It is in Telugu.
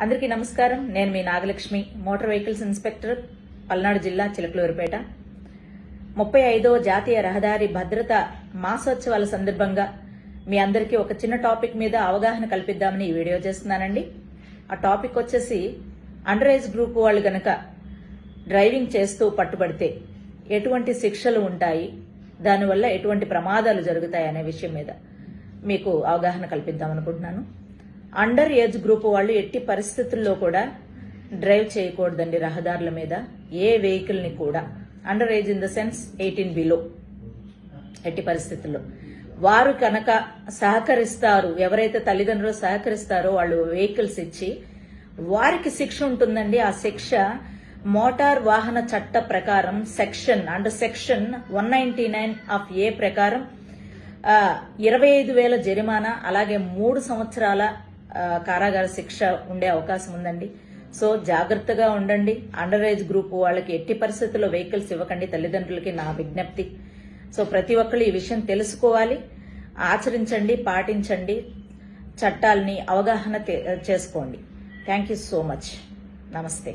అందరికీ నమస్కారం. నేను మీ Nagalakshmi, motor vehicles inspector, Palnadu జిల్లా, చిలకలూరిపేట. 35వ జాతీయ రహదారి భద్రత మాసోత్సవాల సందర్భంగా మీ అందరికీ ఒక చిన్న టాపిక్ మీద అవగాహన కల్పిద్దామని ఈ వీడియో చేస్తున్నానండి. ఆ టాపిక్ వచ్చేసి అండర్ ఏజ్ గ్రూప్ వాళ్ళు గనక డ్రైవింగ్ చేస్తూ పట్టుబడితే ఎటువంటి శిక్షలు ఉంటాయి, దానివల్ల ఎటువంటి ప్రమాదాలు జరుగుతాయి అనే విషయం మీద మీకు అవగాహన కల్పిద్దాం అనుకుంటున్నాను. అండర్ ఏజ్ గ్రూప్ వాళ్ళు ఎట్టి పరిస్థితుల్లో కూడా డ్రైవ్ చేయకూడదండి రహదారుల మీద, ఏ వెహికల్ ని కూడా. Under age in the sense 18 below. ఎట్టి పరిస్థితుల్లో వారు కనుక సహకరిస్తారు, ఎవరైతే తల్లిదండ్రులు సహకరిస్తారో వాళ్ళు వెహికల్స్ ఇచ్చి, వారికి శిక్ష ఉంటుందండి. ఆ శిక్ష మోటార్ వాహన చట్ట ప్రకారం సెక్షన్ 199 ఆఫ్ ఏ ప్రకారం 25,000 జరిమానా, అలాగే 3 సంవత్సరాల కారాగార శిక్ష ఉండే అవకాశం ఉందండి. సో జాగ్రత్తగా ఉండండి. అండర్ ఏజ్ గ్రూప్ వాళ్ళకి ఎట్టి పరిస్థితుల్లో వెహికల్స్ ఇవ్వకండి, తల్లిదండ్రులకి నా విజ్ఞప్తి. సో ప్రతి ఒక్కళ్ళు ఈ విషయం తెలుసుకోవాలి, ఆచరించండి, పాటించండి, చట్టాలని అవగాహన చేసుకోండి. Thank you so much. నమస్తే.